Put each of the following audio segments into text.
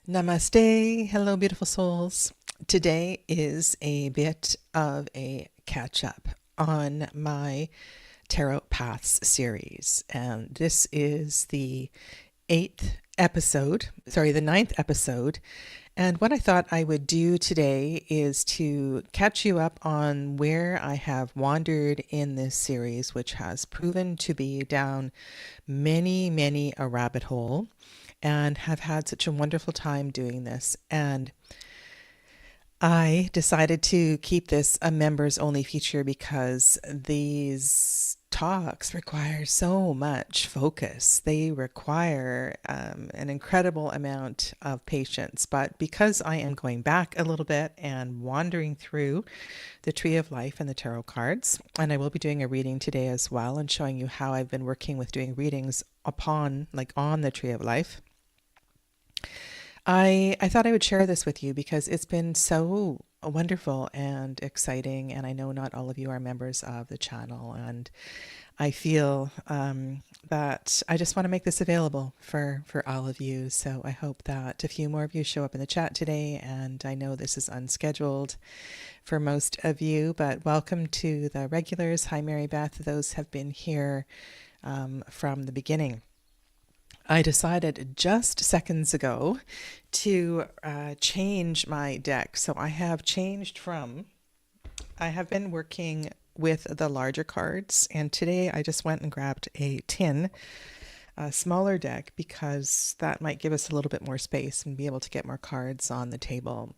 Namaste. Hello, beautiful souls. Today is a bit of a catch up on my Tarot Paths series. And this is the ninth episode. And what I thought I would do today is to catch you up on where I have wandered in this series, which has proven to be down many a rabbit hole, and have had such a wonderful time doing this. And I decided to keep this a members only feature because these talks require so much focus. They require an incredible amount of patience. But because I am going back a little bit and wandering through the Tree of Life and the tarot cards, and I will be doing a reading today as well and showing you how I've been working with doing readings on the Tree of Life. I thought I would share this with you because it's been so wonderful and exciting. And I know not all of you are members of the channel. And I feel that I just want to make this available for all of you. So I hope that a few more of you show up in the chat today. And I know this is unscheduled for most of you, but welcome to the regulars. Hi, Mary Beth. Those have been here from the beginning. I decided just seconds ago to change my deck. So I have been working with the larger cards, and today I just went and grabbed a smaller deck, because that might give us a little bit more space and be able to get more cards on the table.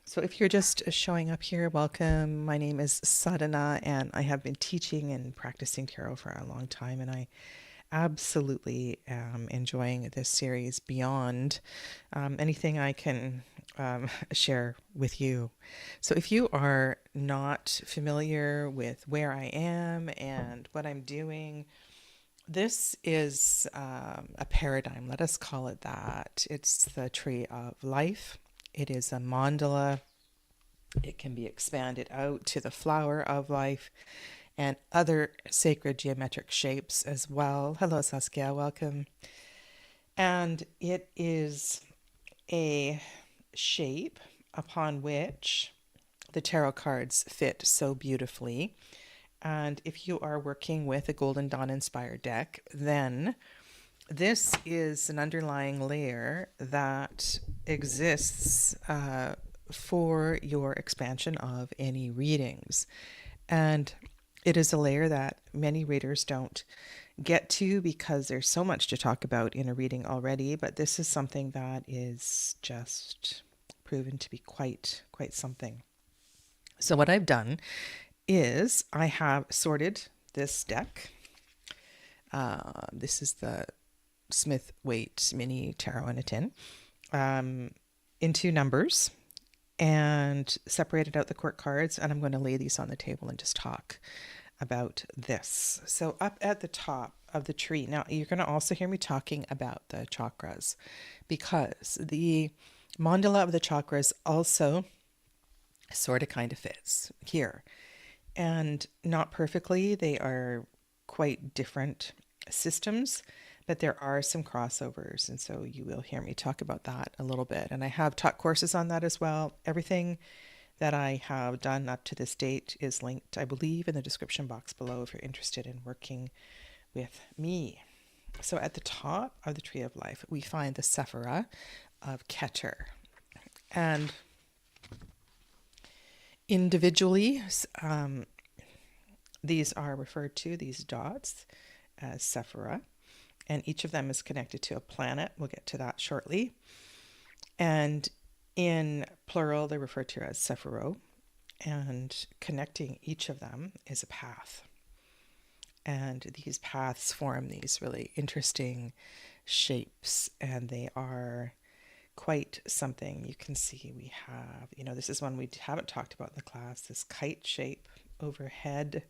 So if you're just showing up here, welcome. My name is Sadhana, and I have been teaching and practicing tarot for a long time, and I absolutely enjoying this series beyond anything I can share with you. So if you are not familiar with where I am and what I'm doing, this is a paradigm, let us call it that. It's the Tree of Life. It is a mandala. It can be expanded out to the flower of life and other sacred geometric shapes as well. Hello, Saskia, welcome. And it is a shape upon which the tarot cards fit so beautifully. And if you are working with a Golden Dawn inspired deck, then this is an underlying layer that exists for your expansion of any readings. And it is a layer that many readers don't get to because there's so much to talk about in a reading already, but this is something that is just proven to be quite something. So what I've done is I have sorted this deck. This is the Smith Waite Mini Tarot in a Tin, into numbers, and separated out the court cards, and I'm going to lay these on the table and just talk about this. So up at the top of the tree, now you're going to also hear me talking about the chakras, because the mandala of the chakras also sort of kind of fits here, and not perfectly. They are quite different systems, but there are some crossovers, and so you will hear me talk about that a little bit. And I have taught courses on that as well. Everything that I have done up to this date is linked, I believe, in the description box below if you're interested in working with me. So at the top of the Tree of Life, we find the sephira of Keter. And individually, these are referred to, these dots, as sephira. And each of them is connected to a planet. We'll get to that shortly. And in plural, they're referred to as sephiro. And connecting each of them is a path. And these paths form these really interesting shapes. And they are quite something. You can see we have, this is one we haven't talked about in the class, this kite shape overhead.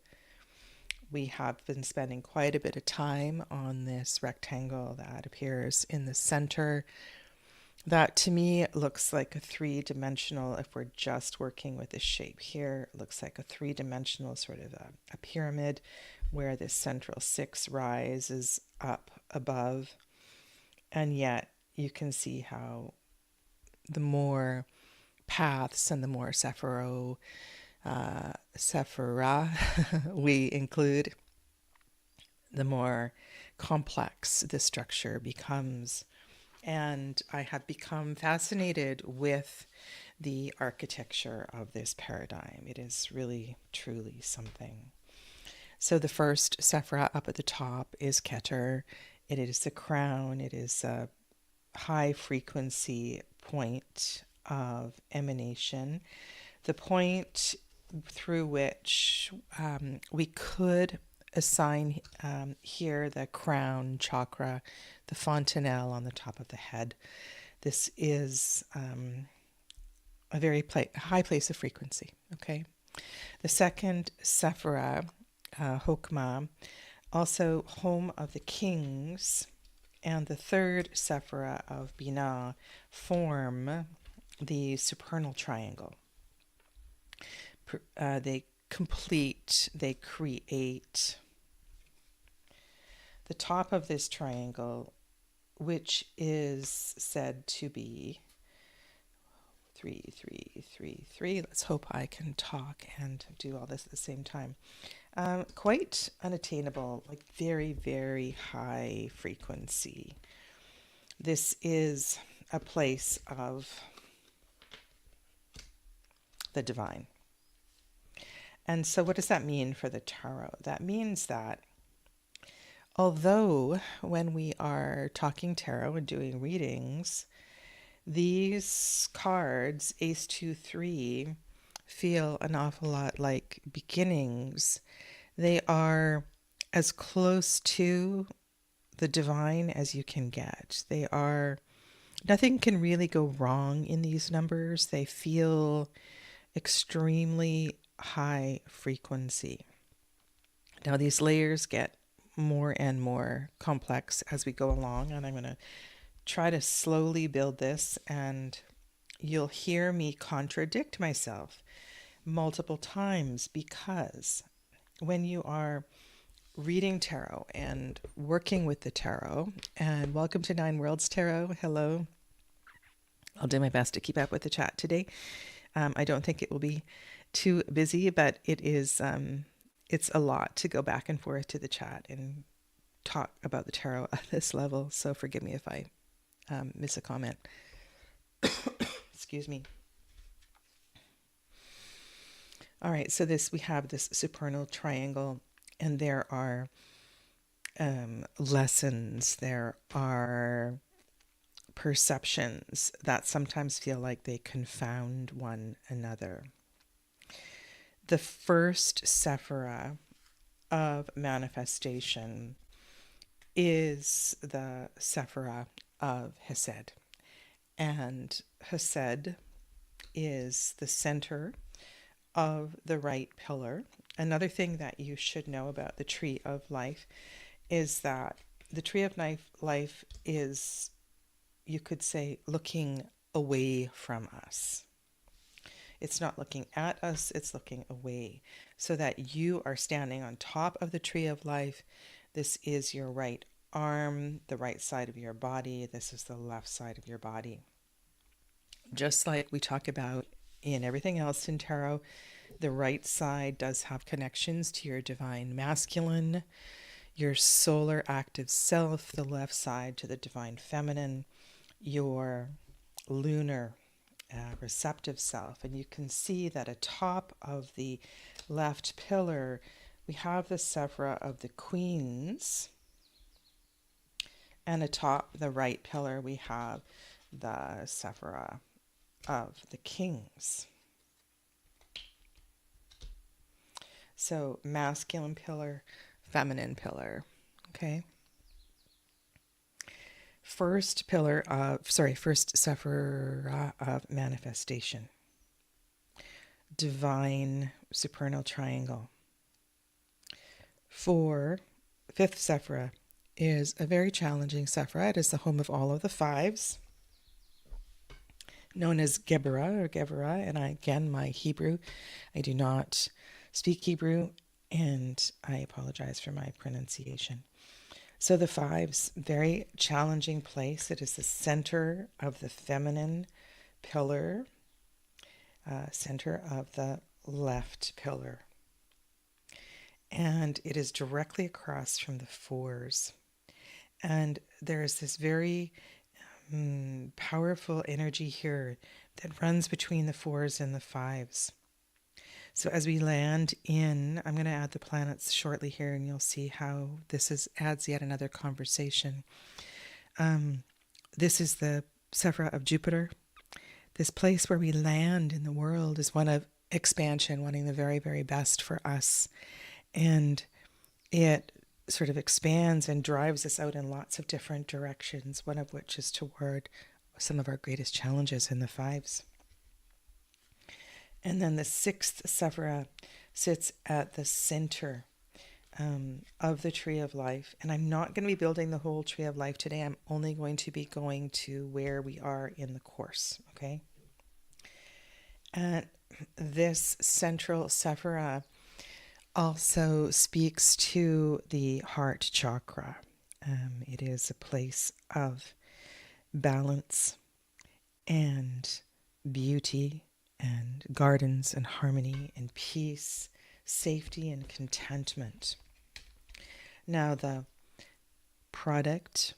We have been spending quite a bit of time on this rectangle that appears in the center. That to me looks like a three-dimensional, if we're just working with this shape here, it looks like a three-dimensional sort of a pyramid where this central six rises up above. And yet you can see how the more paths and the more sephira we include, the more complex the structure becomes. And I have become fascinated with the architecture of this paradigm. It is really, truly something. So the first sephira up at the top is Keter. It is the crown. It is a high frequency point of emanation, the point through which we could assign here the crown chakra, the fontanelle on the top of the head. This is a very high place of frequency. Okay. The second sephira, Hokmah, also home of the kings, and the third sephira of Binah form the supernal triangle. They create the top of this triangle, which is said to be 3, 3, 3, 3. Let's hope I can talk and do all this at the same time. Quite unattainable, like very, very high frequency. This is a place of the divine. And so what does that mean for the tarot? That means that although when we are talking tarot and doing readings, these cards, Ace, 2, 3, feel an awful lot like beginnings. They are as close to the divine as you can get. They are, nothing can really go wrong in these numbers. They feel extremely high frequency. Now these layers get more and more complex as we go along, and I'm going to try to slowly build this, and you'll hear me contradict myself multiple times, because when you are reading tarot and working with the tarot, and welcome to Nine Worlds Tarot. Hello. I'll do my best to keep up with the chat today. I don't think it will be too busy, but it is it's a lot to go back and forth to the chat and talk about the tarot at this level, so forgive me if I miss a comment. Excuse me. All right, so we have this supernal triangle, and there are lessons, there are perceptions that sometimes feel like they confound one another. The first sephira of manifestation is the sephira of Hesed. And Hesed is the center of the right pillar. Another thing that you should know about the tree of life is that the tree of life is, you could say, looking away from us. It's not looking at us, it's looking away, so that you are standing on top of the tree of life. This is your right arm, the right side of your body. This is the left side of your body. Just like we talk about in everything else in tarot, the right side does have connections to your divine masculine, your solar active self, the left side to the divine feminine, your lunar receptive self. And you can see that atop of the left pillar, we have the sephira of the queens, and atop the right pillar, we have the sephira of the kings. So masculine pillar, feminine pillar, okay? First sephira of manifestation. Divine supernal triangle. Fifth sephira is a very challenging sephira. It is the home of all of the fives, known as Geburah, and again, my Hebrew, I do not speak Hebrew, and I apologize for my pronunciation. So the fives, very challenging place. It is the center of the feminine pillar, center of the left pillar. And it is directly across from the fours. And there is this very powerful energy here that runs between the fours and the fives. So as we land in, I'm going to add the planets shortly here, and you'll see how this adds yet another conversation. This is the sephira of Jupiter. This place where we land in the world is one of expansion, wanting the very, very best for us. And it sort of expands and drives us out in lots of different directions, one of which is toward some of our greatest challenges in the fives. And then the sixth sephira sits at the center of the tree of life. And I'm not going to be building the whole tree of life today. I'm only going to be going to where we are in the course, okay? And this central sephira also speaks to the heart chakra. It is a place of balance and beauty and gardens and harmony and peace, safety and contentment. Now, the product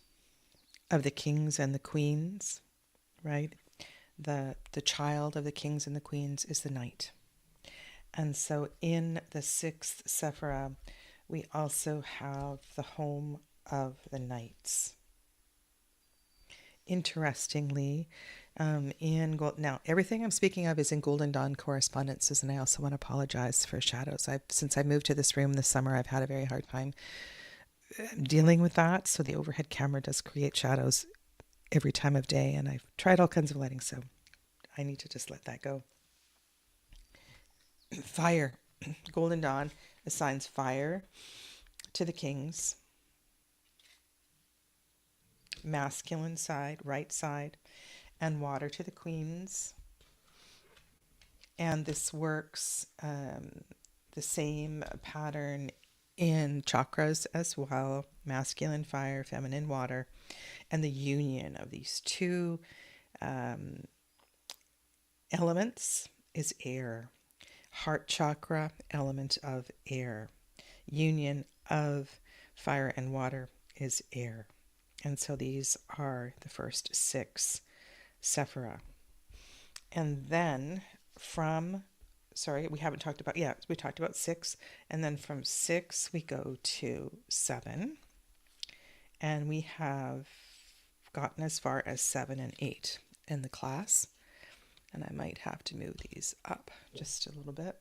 of the kings and the queens, right? The child of the kings and the queens is the knight. And so in the sixth sephira, we also have the home of the knights. Interestingly, now everything I'm speaking of is in Golden Dawn Correspondences, and I also want to apologize for shadows. Since I moved to this room this summer, I've had a very hard time dealing with that. So the overhead camera does create shadows every time of day, and I've tried all kinds of lighting, so I need to just let that go. Fire. Golden Dawn assigns fire to the kings, masculine side, right side, and water to the queens. And this works the same pattern in chakras as well, masculine fire, feminine water, and the union of these two elements is air. Heart chakra, element of air. Union of fire and water is air. And so these are the first six sephira. And then we talked about six. And then from six, we go to seven. And we have gotten as far as 7 and 8 in the class. And I might have to move these up just a little bit,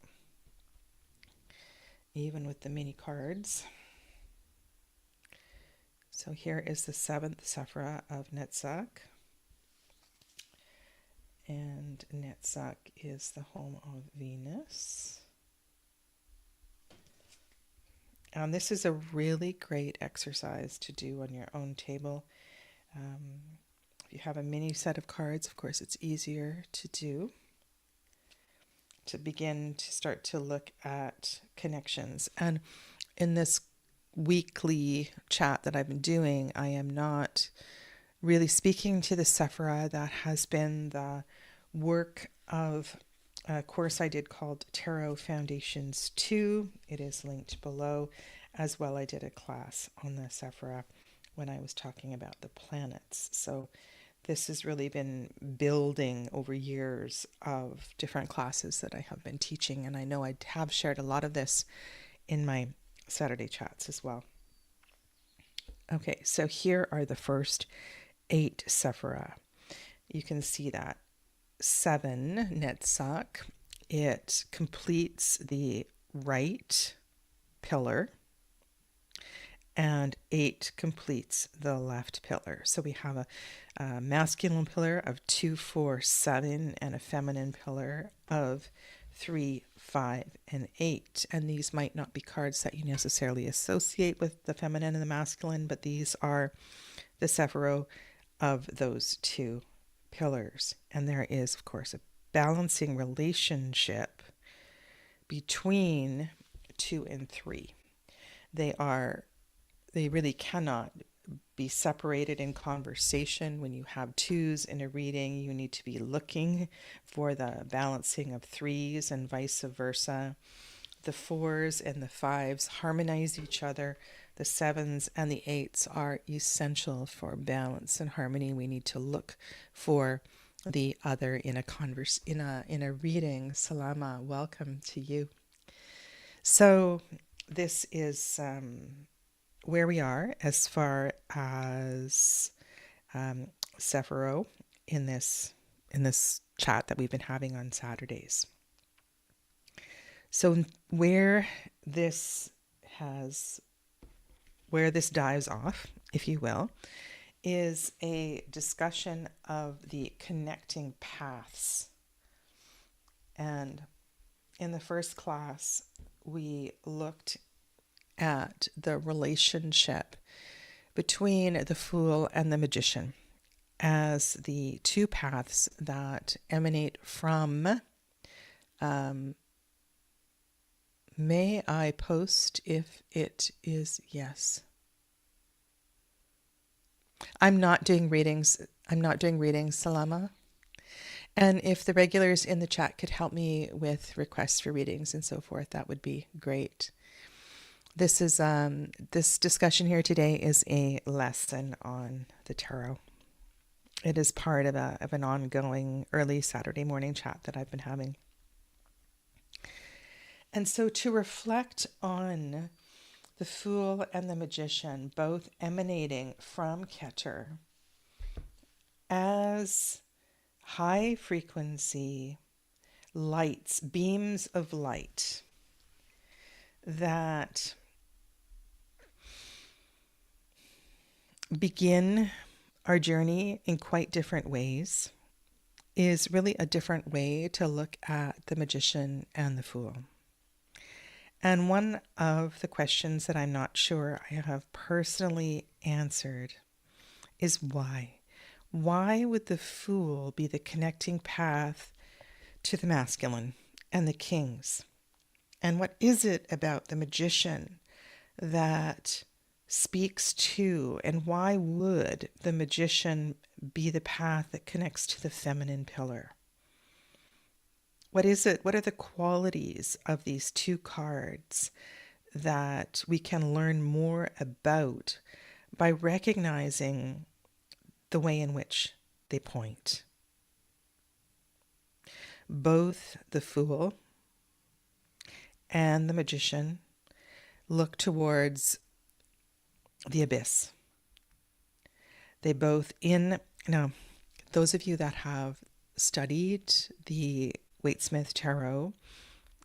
even with the mini cards. So here is the seventh sephira of Netzach. And Netzach is the home of Venus. And this is a really great exercise to do on your own table. If you have a mini set of cards, of course, it's easier to do. To begin to start to look at connections. And in this weekly chat that I've been doing, I am not really speaking to the sephira. That has been the work of a course I did called Tarot Foundations 2. It is linked below. As well, I did a class on the sephira when I was talking about the planets. So this has really been building over years of different classes that I have been teaching. And I know I have shared a lot of this in my Saturday chats as well. Okay, so here are the first 8 sephira. You can see that 7, Netzach, it completes the right pillar, and 8 completes the left pillar. So we have a masculine pillar of 2, 4, 7, and a feminine pillar of 3, 5, and 8. And these might not be cards that you necessarily associate with the feminine and the masculine, but these are the sephira of those two pillars. And there is, of course, a balancing relationship between 2 and 3. They really cannot be separated in conversation. When you have twos in a reading, you need to be looking for the balancing of threes and vice versa. The fours and the fives harmonize each other. The sevens and the eights are essential for balance and harmony. We need to look for the other in a reading. Salama, welcome to you. So this is where we are as far as sephira in this chat that we've been having on Saturdays. So where this dives off, if you will, is a discussion of the connecting paths. And in the first class, we looked at the relationship between the Fool and the Magician as the two paths that emanate from. May I post if it is yes? I'm not doing readings, Salama. And if the regulars in the chat could help me with requests for readings and so forth, that would be great. This discussion here today is a lesson on the tarot. It is part of an ongoing early Saturday morning chat that I've been having. And so to reflect on the Fool and the Magician, both emanating from Keter as high frequency lights, beams of light that begin our journey in quite different ways, is really a different way to look at the Magician and the Fool. And one of the questions that I'm not sure I have personally answered is why? Why would the Fool be the connecting path to the masculine and the kings? And what is it about the Magician that speaks to, and why would the Magician be the path that connects to the feminine pillar? What is it? What are the qualities of these two cards that we can learn more about by recognizing the way in which they point? Both the Fool and the Magician look towards the abyss. They both now, those of you that have studied the Waite-Smith Tarot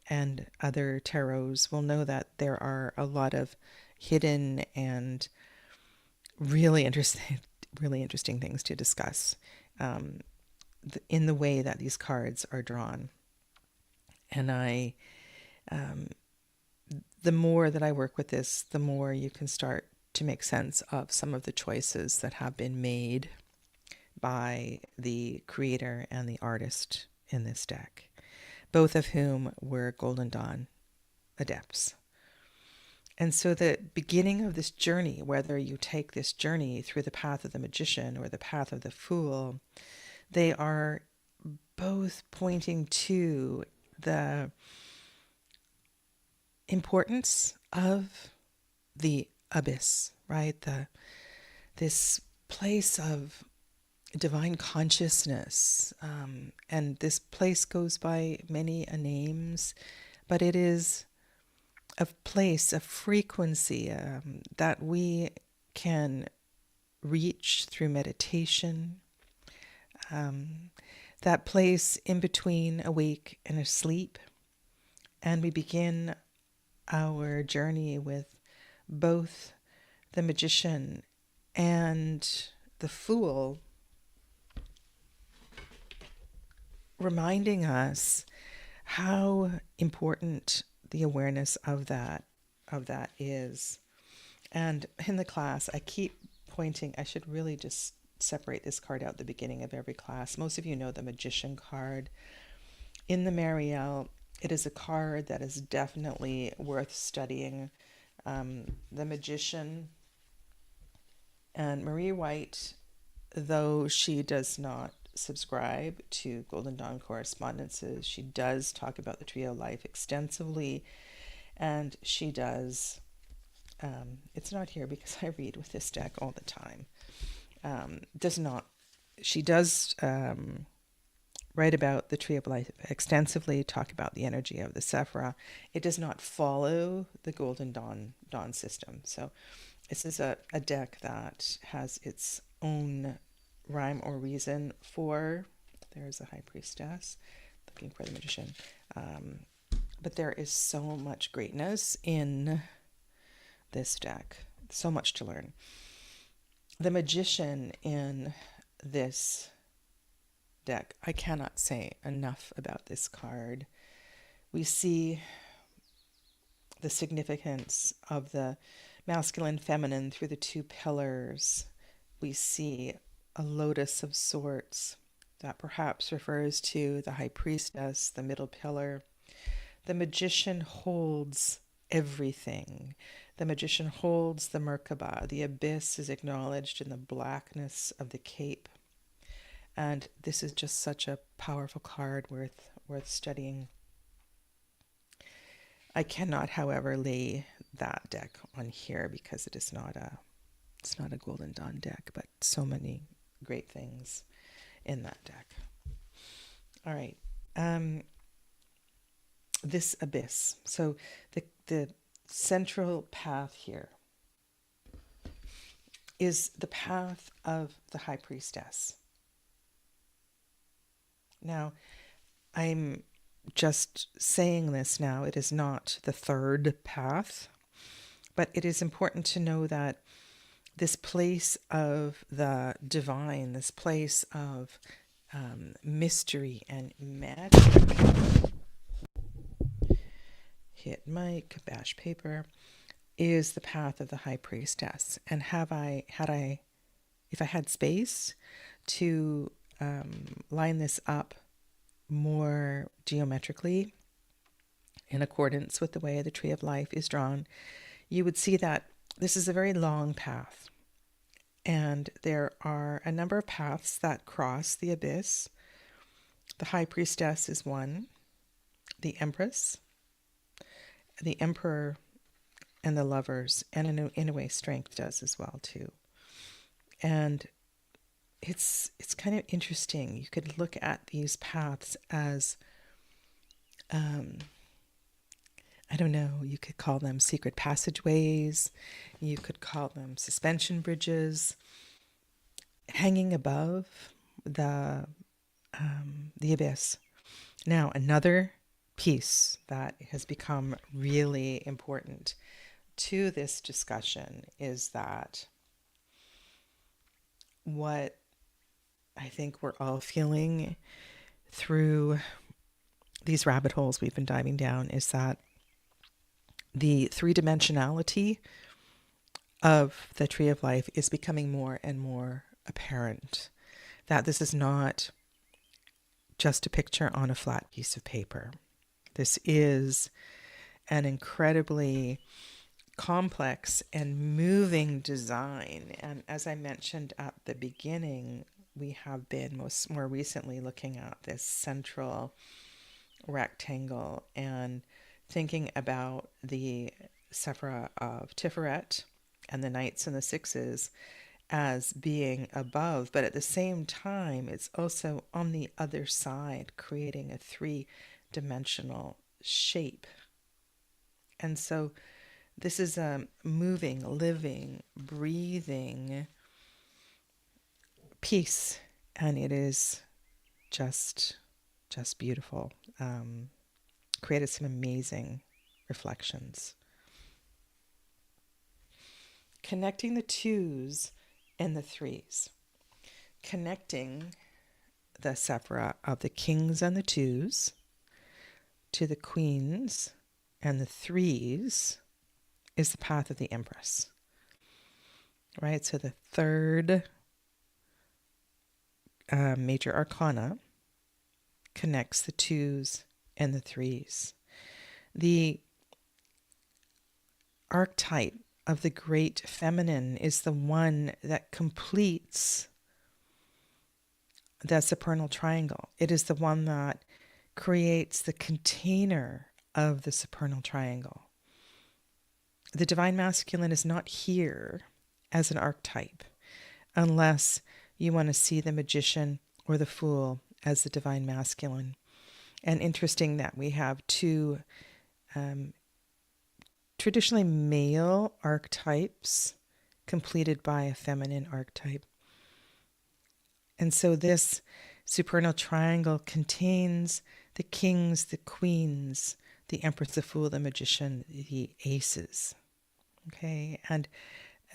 and other tarots will know that there are a lot of hidden and really interesting things to discuss in the way that these cards are drawn. And the more that I work with this, the more you can start to make sense of some of the choices that have been made by the creator and the artist in this deck, both of whom were Golden Dawn adepts. And so the beginning of this journey, whether you take this journey through the path of the Magician or the path of the Fool, they are both pointing to the importance of the abyss, right? This place of divine consciousness, and this place goes by many names, but it is a place, a frequency that we can reach through meditation, that place in between awake and asleep, and we begin our journey with both the Magician and the Fool, reminding us how important the awareness of that is. And in the class, I keep pointing, I should really just separate this card out at the beginning of every class. Most of you know the Magician card. In the Marielle, it is a card that is definitely worth studying. The Magician And Marie White, though she does not subscribe to Golden Dawn Correspondences, she does talk about the Tree of Life extensively, and she does, it's not here because I read with this deck all the time, she does write about the Tree of Life extensively, talk about the energy of the sephira. It does not follow the Golden Dawn system. So this is a deck that has its own rhyme or reason for, there's a High Priestess, looking for the Magician. But there is so much greatness in this deck, so much to learn. The Magician in this deck, I cannot say enough about this card. We see the significance of the masculine, feminine through the two pillars. We see a lotus of sorts that perhaps refers to the High Priestess, the middle pillar. The Magician holds everything. The Magician holds the Merkaba. The abyss is acknowledged in the blackness of the cape. And this is just such a powerful card worth studying. I cannot, however, lay that deck on here because it's not a Golden Dawn deck, but so many great things in that deck. All right. This abyss. So the central path here is the path of the High Priestess. Now, I'm just saying this now. It is not the third path, but it is important to know that this place of the divine, this place of mystery and magic, hit mic, bash paper, is the path of the High Priestess. And if I had space to line this up more geometrically in accordance with the way the Tree of Life is drawn, you would see that this is a very long path. And there are a number of paths that cross the abyss. The High Priestess is one, the Empress, the Emperor, and the Lovers, and in a way Strength does as well too. And it's kind of interesting. You could look at these paths as, I don't know, you could call them secret passageways, you could call them suspension bridges, hanging above the abyss. Now, another piece that has become really important to this discussion is that what I think we're all feeling through these rabbit holes we've been diving down is that the three-dimensionality of the Tree of Life is becoming more and more apparent. That this is not just a picture on a flat piece of paper. This is an incredibly complex and moving design. And as I mentioned at the beginning, we have been more recently looking at this central rectangle and thinking about the sephira of Tiferet and the Knights and the Sixes as being above, but at the same time, it's also on the other side, creating a three-dimensional shape. And so this is a moving, living, breathing piece, and it is just beautiful. Created some amazing reflections. Connecting the twos and the threes. Connecting the sephira of the kings and the twos to the queens and the threes is the path of the Empress. Right? So the third major arcana connects the twos and the threes. The archetype of the great feminine is the one that completes the supernal triangle. It is the one that creates the container of the supernal triangle. The divine masculine is not here as an archetype unless you want to see the magician or the fool as the divine masculine. And interesting that we have two traditionally male archetypes completed by a feminine archetype. And so this supernal triangle contains the kings, the queens, the empress, the fool, the magician, the aces. Okay, and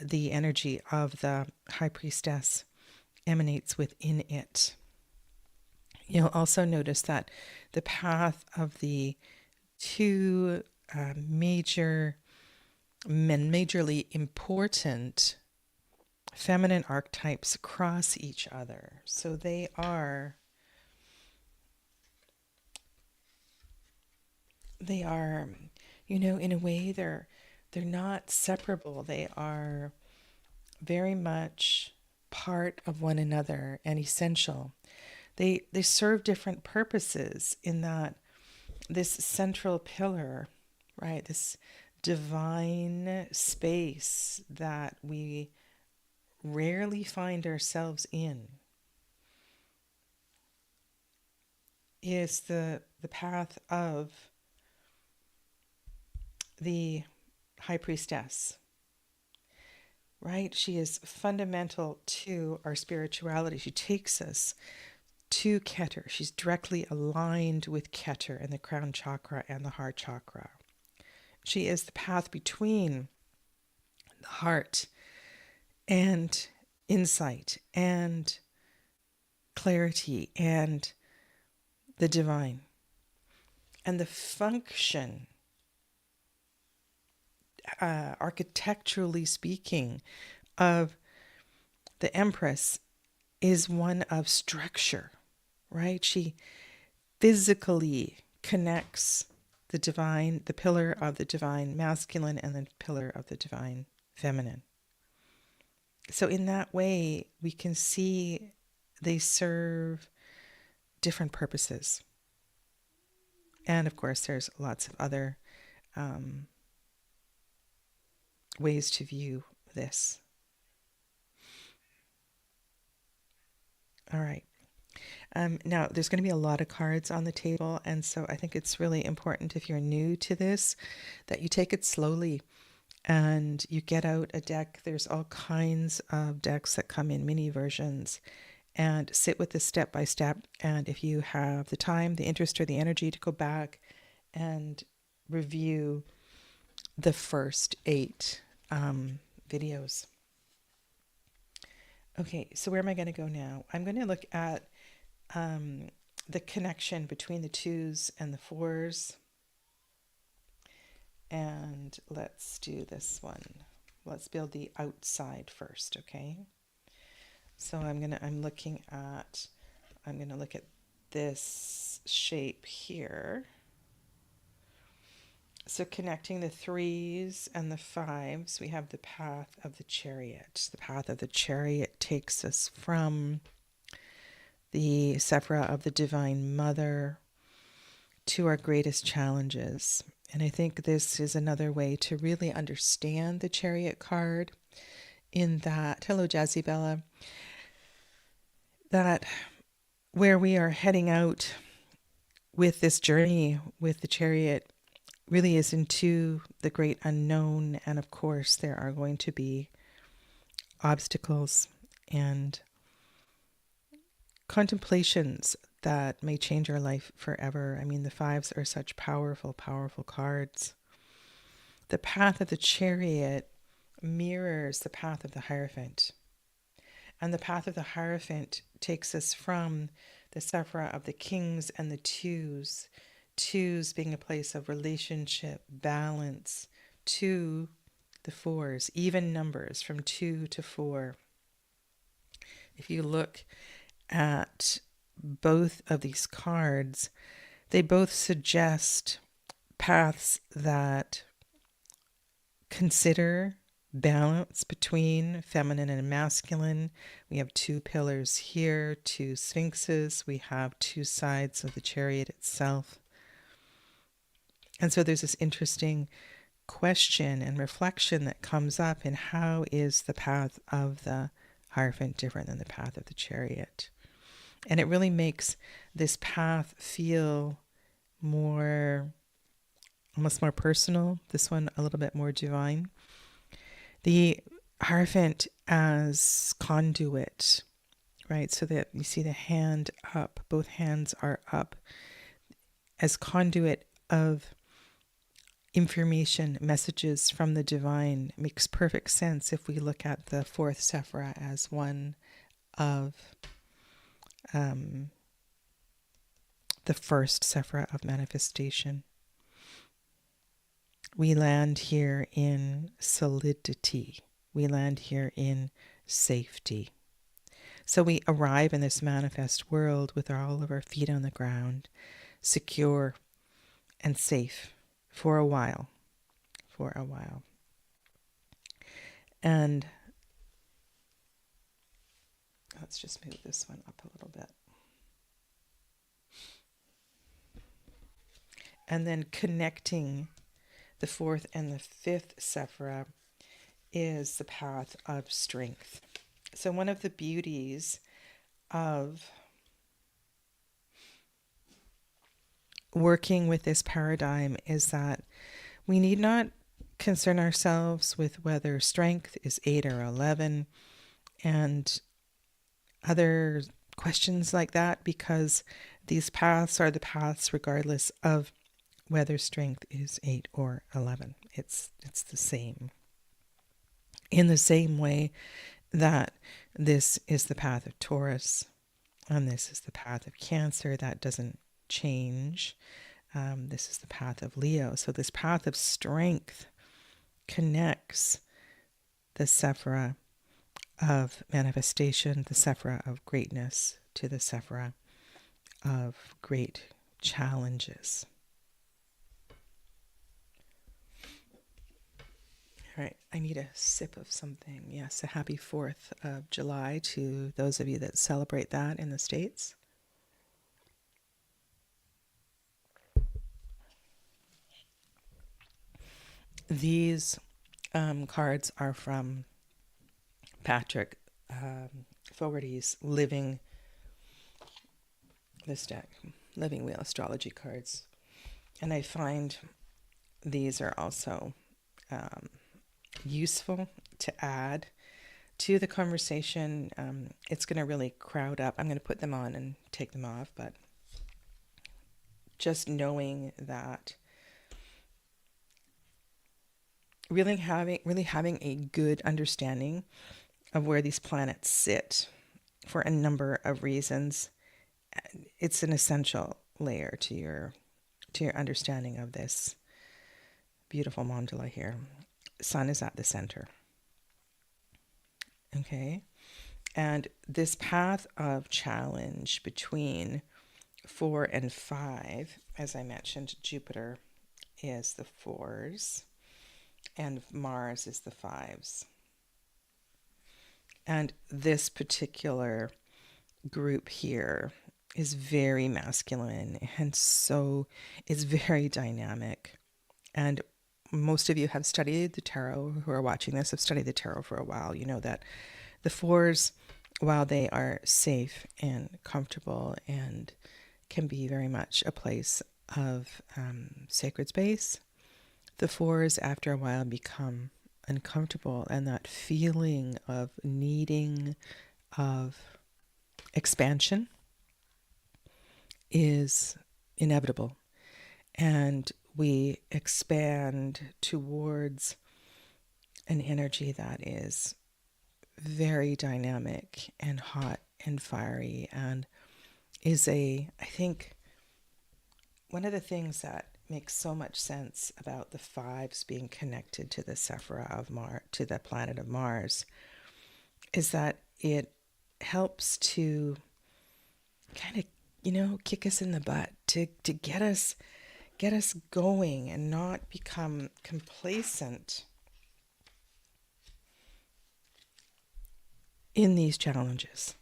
the energy of the high priestess emanates within it. You'll also notice that the path of the two majorly important feminine archetypes cross each other. So they are in a way they're not separable. They are very much part of one another and essential. They serve different purposes in that this central pillar, right, this divine space that we rarely find ourselves in, is the path of the high priestess, right? She is fundamental to our spirituality. She takes us to Keter. She's directly aligned with Keter and the crown chakra and the heart chakra. She is the path between the heart and insight and clarity and the divine. And the function, architecturally speaking, of the Empress is one of structure, right? She physically connects the divine, the pillar of the divine masculine and the pillar of the divine feminine. So in that way, we can see they serve different purposes. And of course, there's lots of other ways to view this. All right. Now, there's going to be a lot of cards on the table, and so I think it's really important, if you're new to this, that you take it slowly and you get out a deck. There's all kinds of decks that come in mini versions, and sit with this step by step. And if you have the time, the interest, or the energy to go back and review the first 8 videos. Okay, so where am I going to go now? I'm going to look at the connection between the 2s and the 4s. And let's do this one. Let's build the outside first, okay? So I'm going to look at this shape here. So connecting the 3s and the 5s, we have the path of the chariot. The path of the chariot takes us from the sephira of the Divine Mother to our greatest challenges. And I think this is another way to really understand the chariot card, in that, hello Jazzy Bella, that where we are heading out with this journey with the chariot really is into the great unknown. And of course, there are going to be obstacles and contemplations that may change our life forever. I mean, the 5s are such powerful, powerful cards. The path of the chariot mirrors the path of the Hierophant. And the path of the Hierophant takes us from the sephira of the kings and the 2s, 2s being a place of relationship, balance, to the 4s, even numbers from 2 to 4. If you look at both of these cards, they both suggest paths that consider balance between feminine and masculine. We have two pillars here, two sphinxes. We have two sides of the chariot itself. And so there's this interesting question and reflection that comes up in how is the path of the Hierophant different than the path of the chariot? And it really makes this path feel more, almost more personal. This one a little bit more divine. The Hierophant as conduit, right? So that you see the hand up, both hands are up, as conduit of information, messages from the divine. It makes perfect sense if we look at the fourth sephira as one of the first sephira of manifestation. We land here in solidity. We land here in safety. So we arrive in this manifest world with all of our feet on the ground, secure and safe for a while. And let's just move this one up a little bit. And then connecting the fourth and the fifth sephira is the path of strength. So one of the beauties of working with this paradigm is that we need not concern ourselves with whether strength is 8 or 11 and other questions like that, because these paths are the paths regardless of whether strength is 8 or 11. It's the same. In the same way that this is the path of Taurus and this is the path of Cancer, that doesn't change. This is the path of Leo. So this path of strength connects the sephira of manifestation, the sephira of greatness, to the sephira of great challenges. All right, I need a sip of something. Yes, a happy 4th of July to those of you that celebrate that in the States. These cards are from Patrick Fogarty's Living Wheel Astrology cards. And I find these are also useful to add to the conversation. It's going to really crowd up. I'm going to put them on and take them off, but just knowing that really having a good understanding of where these planets sit for a number of reasons, it's an essential layer to your understanding of this beautiful mandala here. Sun is at the center. Okay. And this path of challenge between 4 and 5, as I mentioned, Jupiter is the 4s and Mars is the 5s. And this particular group here is very masculine, and so it's very dynamic. And most of you have studied the tarot, who are watching this, have studied the tarot for a while. You know that the 4s, while they are safe and comfortable and can be very much a place of sacred space, the 4s after a while become uncomfortable, and that feeling of needing of expansion is inevitable. And we expand towards an energy that is very dynamic and hot and fiery, and is I think one of the things that makes so much sense about the 5s being connected to the sephira of Mars, to the planet of Mars, is that it helps to kind of, kick us in the butt, to get us going and not become complacent in these challenges.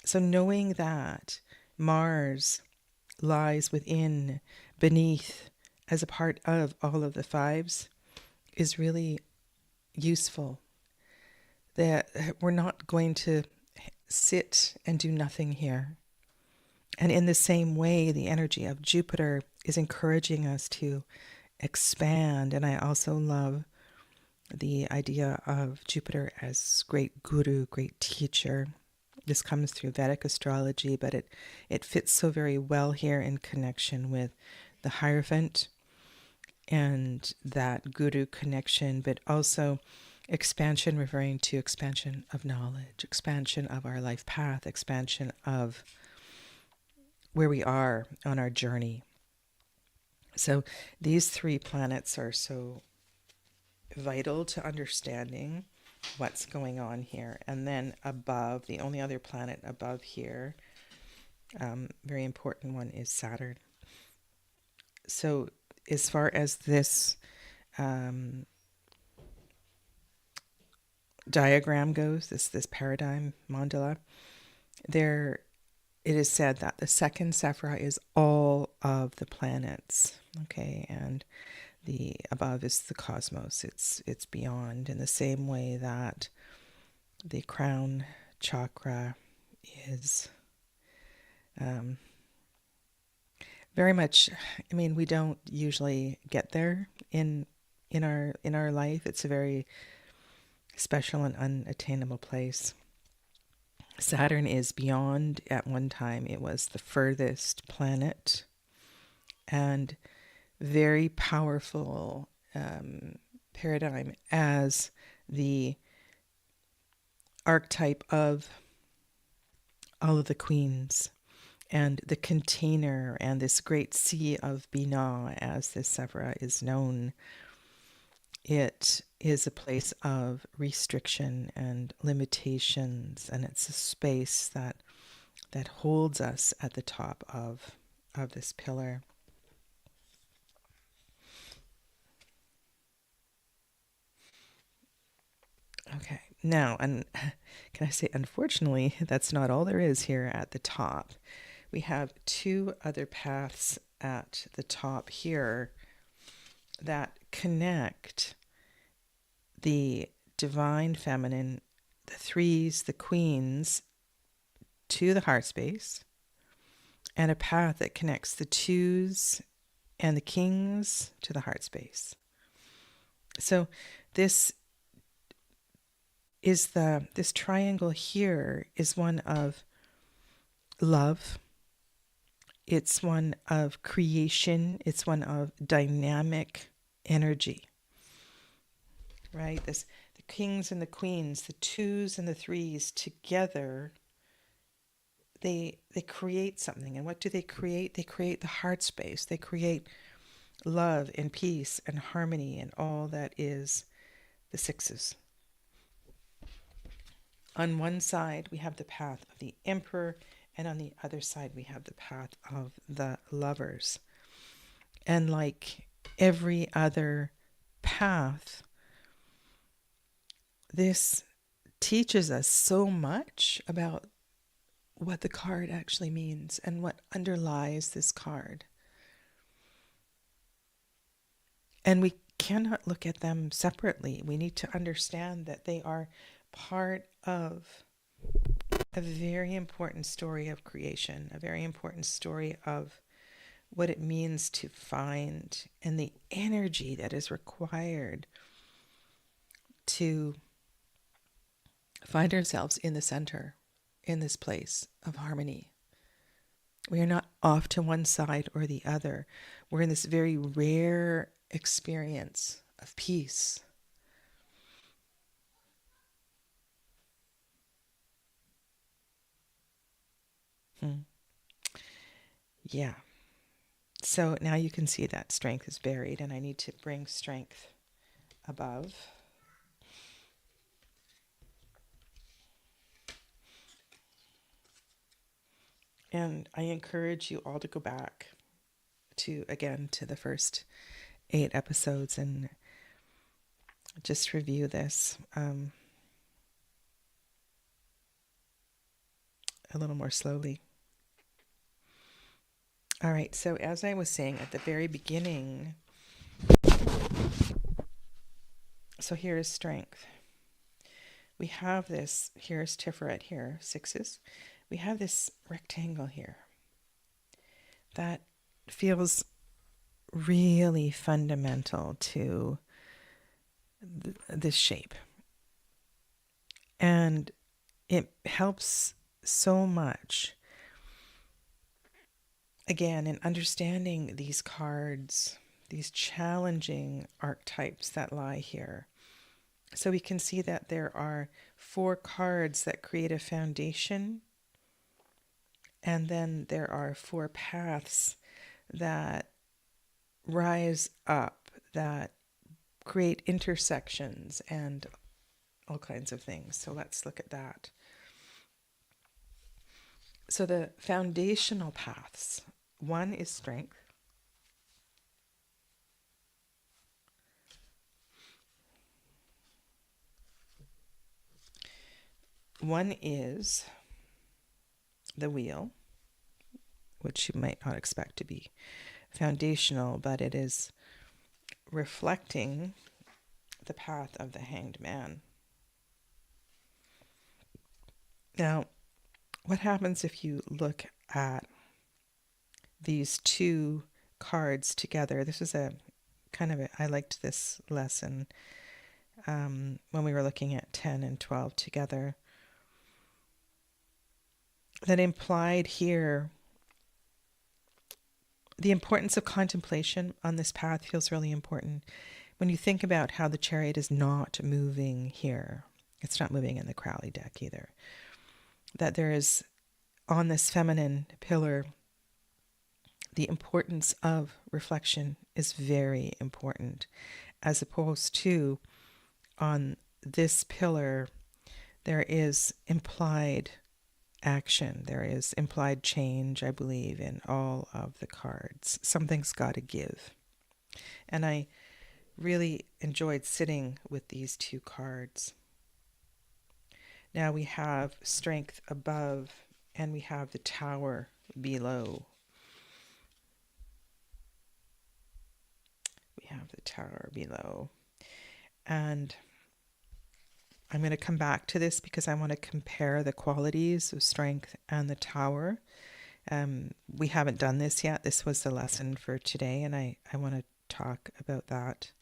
So knowing that Mars lies within, beneath, as a part of all of the fives is really useful. That we're not going to sit and do nothing here. And in the same way, the energy of Jupiter is encouraging us to expand. And I also love the idea of Jupiter as great guru, great teacher. This comes through Vedic astrology, but it fits so very well here in connection with the Hierophant and that guru connection, but also expansion, referring to expansion of knowledge, expansion of our life path, expansion of where we are on our journey. So these three planets are so vital to understanding what's going on here. And then above, the only other planet above here, very important one, is Saturn. So as far as this diagram goes, this paradigm mandala, there it is said that the second sephira is all of the planets, okay, and the above is the cosmos. It's beyond, in the same way that the crown chakra is very much. I mean, we don't usually get there in our life. It's a very special and unattainable place. Saturn is beyond. At one time, it was the furthest planet, and very powerful paradigm as the archetype of all of the queens and the container and this great sea of Binah, as this sephira is known. It is a place of restriction and limitations, and it's a space that holds us at the top of this pillar. Okay, now, and can I say, unfortunately, that's not all there is here at the top. We have two other paths at the top here that connect the divine feminine, the threes, the queens, to the heart space, and a path that connects the twos and the kings to the heart space. So this triangle here is one of love. It's one of creation. It's one of dynamic energy. Right? The kings and the queens, the twos and the threes together, they create something. And what do they create? They create the heart space. They create love and peace and harmony and all that is the sixes. On one side, we have the path of the emperor, and on the other side, we have the path of the lovers. And like every other path, this teaches us so much about what the card actually means and what underlies this card. And we cannot look at them separately. We need to understand that they are part of a very important story of creation, a very important story of what it means to find and the energy that is required to find ourselves in the center, in this place of harmony. We are not off to one side or the other. We're in this very rare experience of peace. Yeah. So now you can see that strength is buried, and I need to bring strength above. And I encourage you all to go back to the first 8 episodes and just review this. a little more slowly. All right, so as I was saying at the very beginning, so here is strength. We have this, here's Tiferet here, sixes. We have this rectangle here that feels really fundamental to this shape. And it helps so much, again, in understanding these cards, these challenging archetypes that lie here. So we can see that there are 4 cards that create a foundation, and then there are 4 paths that rise up, that create intersections and all kinds of things. So let's look at that. So the foundational paths, one is strength. One is the wheel, which you might not expect to be foundational, but it is reflecting the path of the hanged man. Now, what happens if you look at these 2 cards together? This is a kind of I liked this lesson when we were looking at 10 and 12 together. That implied here the importance of contemplation on this path feels really important. When you think about how the chariot is not moving here, it's not moving in the Crowley deck either. That there is, on this feminine pillar, the importance of reflection is very important, as opposed to on this pillar, there is implied action. There is implied change, I believe, in all of the cards. Something's got to give. And I really enjoyed sitting with these 2 cards. Now we have strength above, and we have the tower below. We have the tower below. And I'm going to come back to this because I want to compare the qualities of strength and the tower. We haven't done this yet. This was the lesson for today, and I want to talk about that.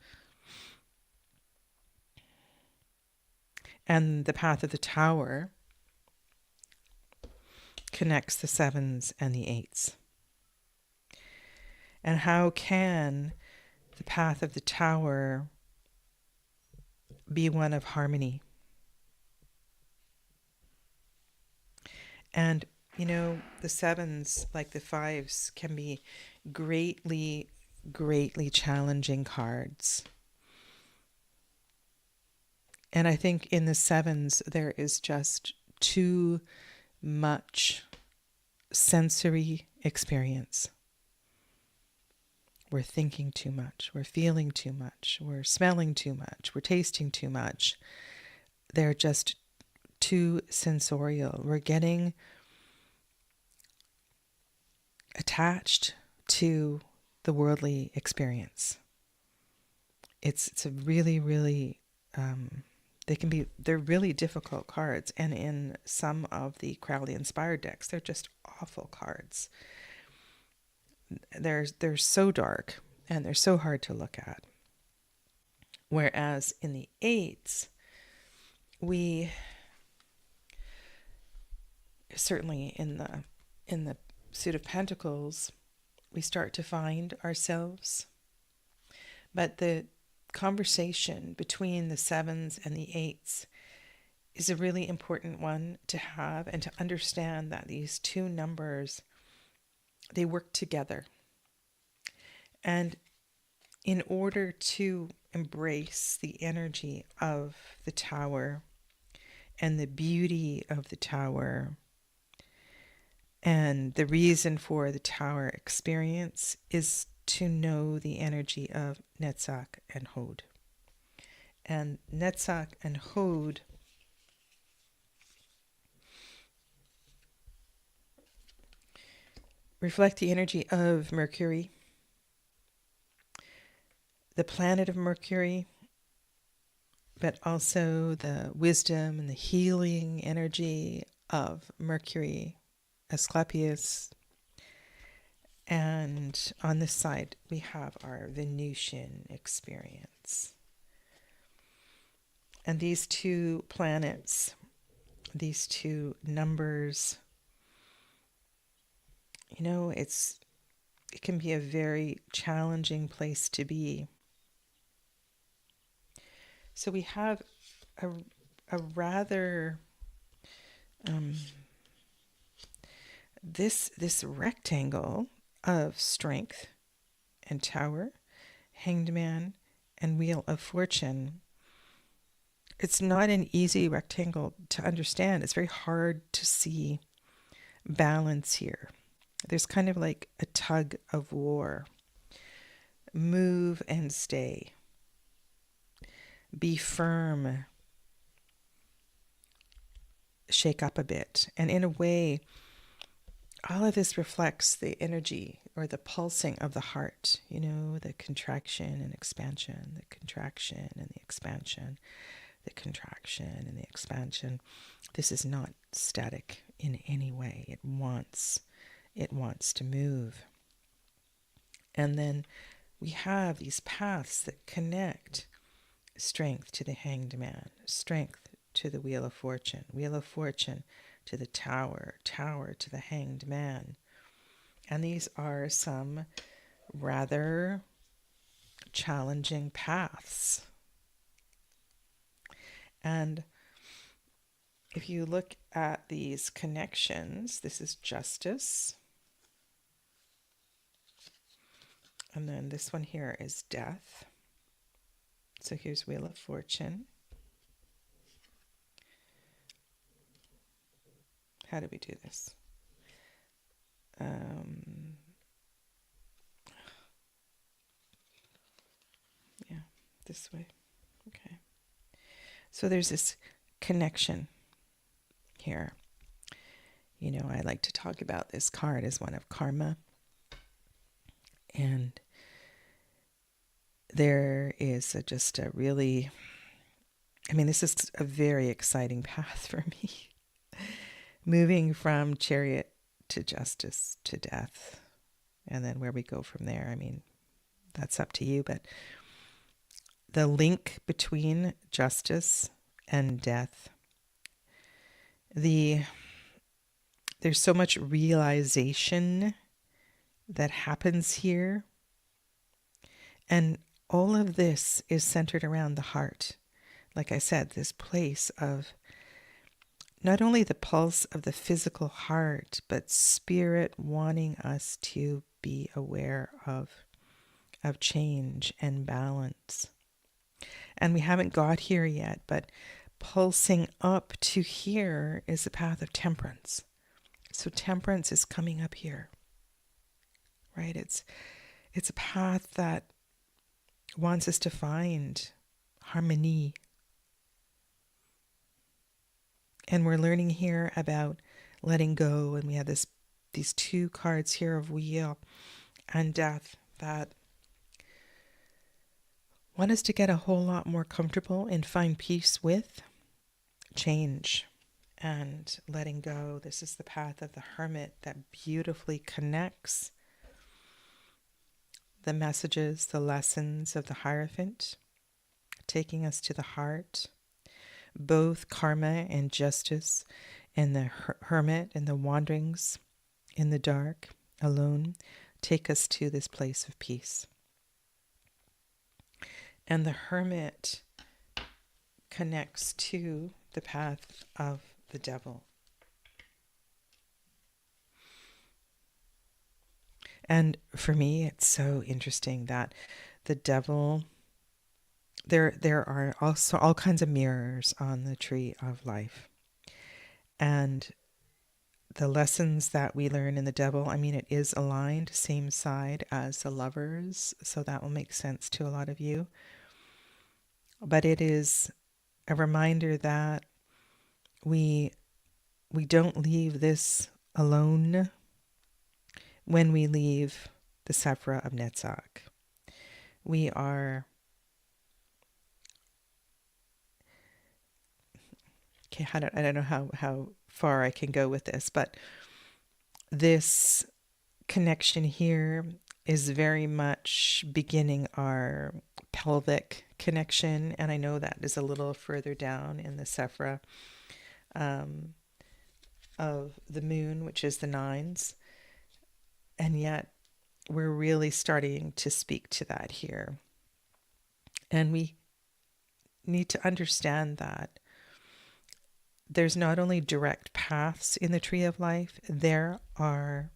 And the path of the tower connects the 7s and the 8s. And how can the path of the tower be one of harmony? And, you know, the 7s, like the 5s, can be greatly, greatly challenging cards. And I think in the 7s, there is just too much sensory experience. We're thinking too much. We're feeling too much. We're smelling too much. We're tasting too much. They're just too sensorial. We're getting attached to the worldly experience. It's a really, really, they're really difficult cards. And in some of the Crowley inspired decks, they're just awful cards. They're so dark and they're so hard to look at. Whereas in the 8s, we certainly in the suit of Pentacles, we start to find ourselves. But the conversation between the 7s and the 8s is a really important one to have, and to understand that these 2 numbers, they work together. And in order to embrace the energy of the tower and the beauty of the tower, and the reason for the tower experience is to know the energy of Netzach and Hod. And Netzach and Hod reflect the energy of Mercury, the planet of Mercury, but also the wisdom and the healing energy of Mercury, Asclepius. And on this side, we have our Venusian experience. And these two planets, these two numbers, you know, it can be a very challenging place to be. So we have a rather this rectangle of strength and tower, hanged man, and wheel of fortune. It's not an easy rectangle to understand. It's very hard to see balance here. There's kind of like a tug of war. Move and stay. Be firm. Shake up a bit. And in a way, all of this reflects the energy or the pulsing of the heart, you know, the contraction and expansion, the contraction and the expansion, the contraction and the expansion. This is not static in any way. It wants to move. And then we have these paths that connect strength to the hanged man, strength to the wheel of fortune to the tower to the hanged man. And these are some rather challenging paths. And if you look at these connections, this is justice. And then this one here is death. So here's Wheel of Fortune. How do we do this? Yeah, this way. Okay. So there's this connection here. You know, I like to talk about this card as one of karma. And there is just a really, I mean, this is a very exciting path for me. Moving from chariot to justice to death. And then where we go from there, I mean, that's up to you. But the link between justice and death, there's so much realization that happens here. And all of this is centered around the heart. Like I said, this place of not only the pulse of the physical heart, but spirit wanting us to be aware of change and balance. And we haven't got here yet, but pulsing up to here is the path of temperance. So temperance is coming up here, right? It's a path that wants us to find harmony. And we're learning here about letting go. And we have these two cards here of wheel and death that want us to get a whole lot more comfortable and find peace with change and letting go. This is the path of the hermit that beautifully connects the messages, the lessons of the Hierophant, taking us to the heart. Both karma and justice and the hermit and the wanderings in the dark alone take us to this place of peace. And the hermit connects to the path of the devil. And for me, it's so interesting that the devil, there are also all kinds of mirrors on the tree of life. And the lessons that we learn in the devil, I mean, it is aligned, same side as the lovers, so that will make sense to a lot of you. But it is a reminder that we don't leave this alone. when we leave the sephira of Netzach. We are, okay, I don't know how far I can go with this, but this connection here is very much beginning our pelvic connection, and I know that is a little further down in the sephira of the moon, which is the nines, and yet we're really starting to speak to that here. And we need to understand that there's not only direct paths in the tree of life, there are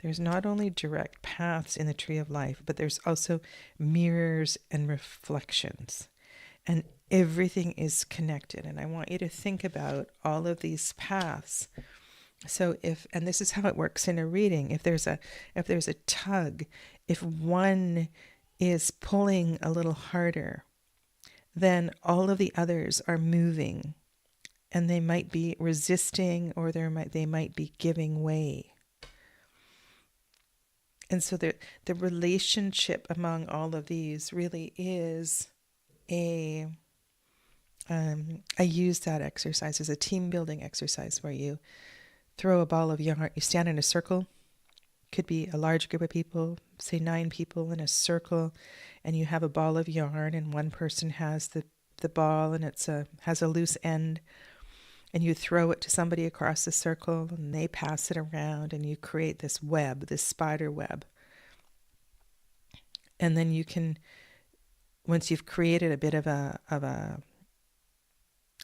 there's not only direct paths in the tree of life, but there's also mirrors and reflections. And everything is connected. And I want you to think about all of these paths. So and this is how it works in a reading, if there's a tug, if one is pulling a little harder, then all of the others are moving, and they might be resisting, or they might be giving way. And so the relationship among all of these really is I use that exercise as a team building exercise where you throw a ball of yarn, you stand in a circle, could be a large group of people, say 9 people in a circle, and you have a ball of yarn, and one person has the ball, and has a loose end, and you throw it to somebody across the circle, and they pass it around, and you create this web, this spider web. And then you can, once you've created a bit of a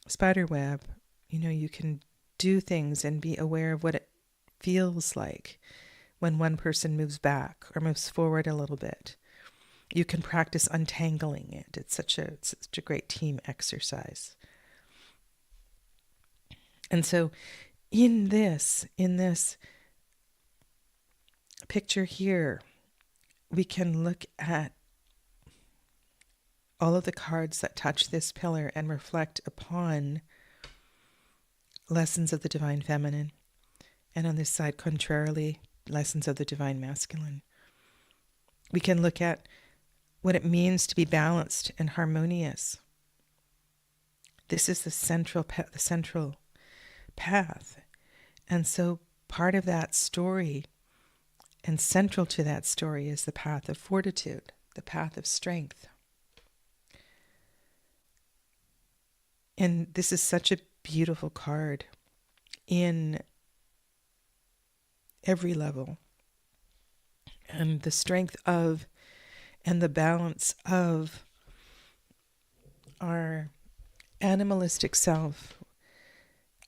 spider web, you can do things and be aware of what it feels like when one person moves back or moves forward a little bit. You can practice untangling it. It's such a great team exercise. And so in this picture here, we can look at all of the cards that touch this pillar and reflect upon lessons of the divine feminine. And on this side, contrarily, lessons of the divine masculine. We can look at what it means to be balanced and harmonious. This is the central path. And so part of that story, and central to that story, is the path of fortitude, the path of strength. And this is such a beautiful card in every level. And the strength of and the balance of our animalistic self,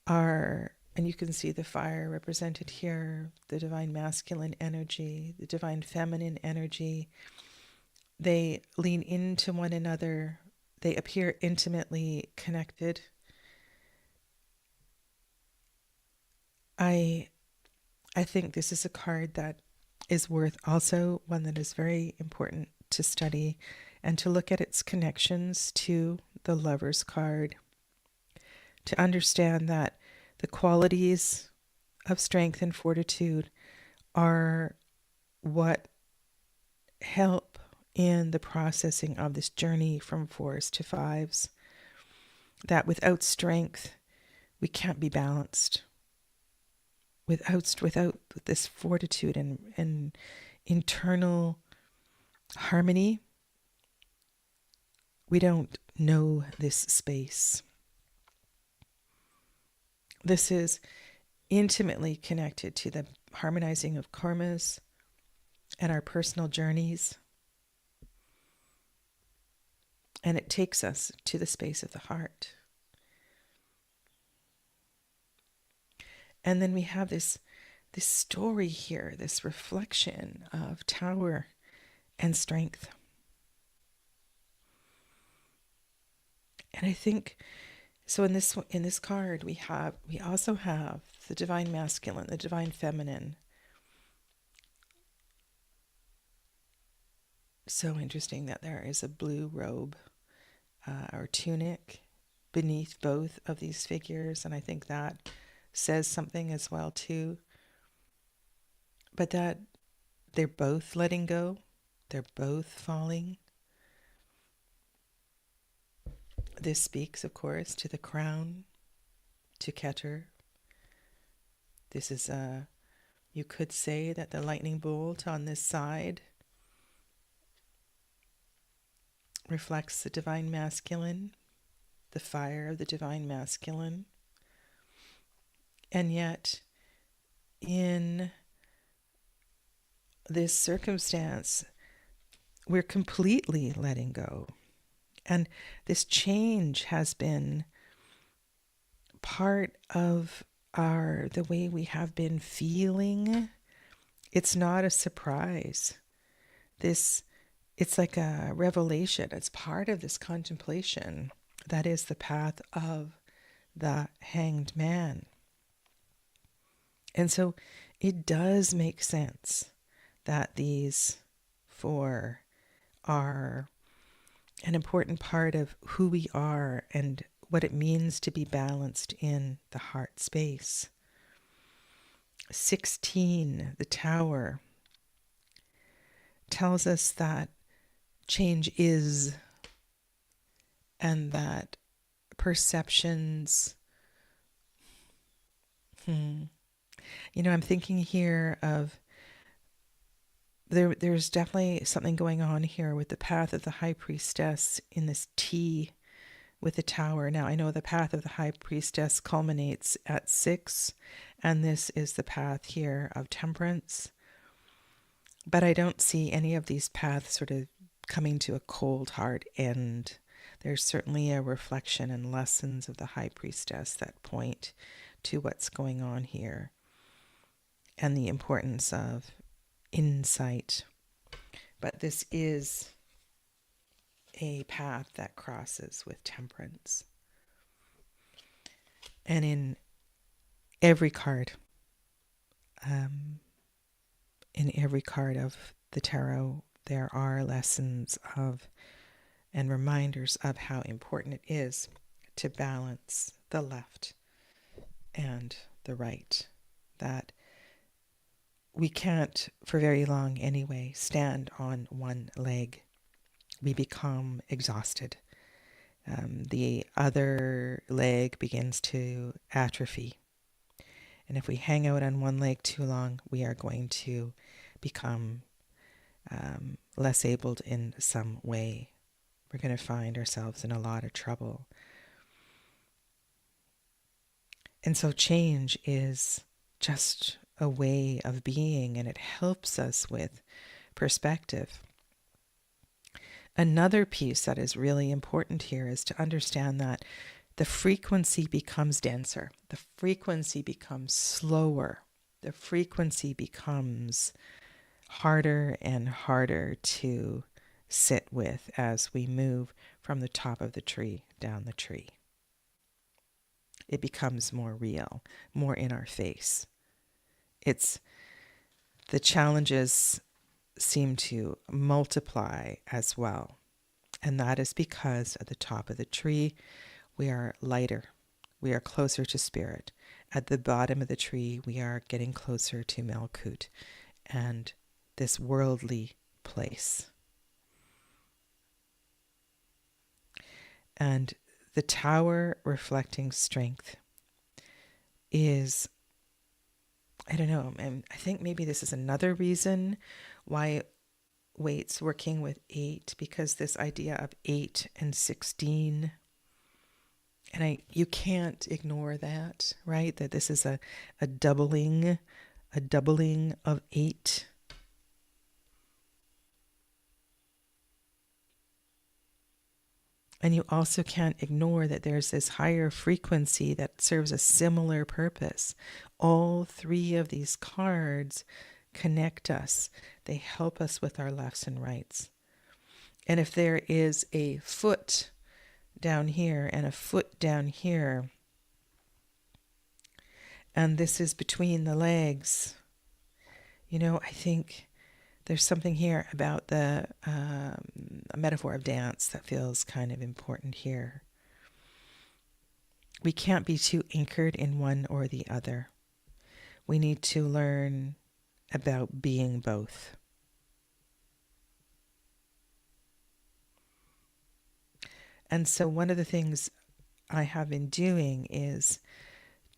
and you can see the fire represented here, the divine masculine energy, the divine feminine energy. They lean into one another. They appear intimately connected. I think this is a card that is worth, also one that is very important to study and to look at its connections to the Lover's card, to understand that the qualities of strength and fortitude are what help in the processing of this journey from 4s to 5s, that without strength, we can't be balanced. Without this fortitude and internal harmony, we don't know this space. This is intimately connected to the harmonizing of karmas and our personal journeys. And it takes us to the space of the heart. And then we have this story here, this reflection of tower and strength. And I think, so in this card we also have the divine masculine, the divine feminine. So interesting that there is a blue robe or tunic beneath both of these figures, and I think that says something as well too. But that they're both letting go, they're both falling. This speaks, of course, to the crown, to Keter. This is you could say that the lightning bolt on this side reflects the divine masculine, the fire of the divine masculine. And yet, in this circumstance, we're completely letting go. And this change has been part of the way we have been feeling. It's not a surprise. It's like a revelation. It's part of this contemplation. That is the path of the hanged man. And so it does make sense that these four are an important part of who we are and what it means to be balanced in the heart space. 16, the tower, tells us that change is, and that perceptions, I'm thinking here of there's definitely something going on here with the path of the high priestess in this T with the tower. Now, I know the path of the high priestess culminates at 6, and this is the path here of temperance. But I don't see any of these paths sort of coming to a cold, hard end. There's certainly a reflection and lessons of the high priestess that point to what's going on here and the importance of insight. But this is a path that crosses with temperance. And in every card, of the tarot, there are lessons of and reminders of how important it is to balance the left and the right. That we can't, for very long anyway, stand on one leg. We become exhausted. The other leg begins to atrophy. And if we hang out on one leg too long, we are going to become less abled in some way. We're going to find ourselves in a lot of trouble. And so change is just a way of being, and it helps us with perspective. Another piece that is really important here is to understand that the frequency becomes denser. The frequency becomes slower. The frequency becomes harder and harder to sit with as we move from the top of the tree down the tree. It becomes more real, more in our face. The challenges seem to multiply as well. And that is because at the top of the tree, we are lighter. We are closer to spirit. At the bottom of the tree, we are getting closer to Malkut and this worldly place. And the tower reflecting strength is, I don't know, and I think maybe this is another reason why Waite's working with 8, because this idea of 8 and 16, and you can't ignore that, right? That this is a doubling of 8. And you also can't ignore that there's this higher frequency that serves a similar purpose. All 3 of these cards connect us. They help us with our lefts and rights. And if there is a foot down here and a foot down here, and this is between the legs, I think there's something here about a metaphor of dance that feels kind of important here. we can't be too anchored in one or the other. We need to learn about being both. And so one of the things I have been doing is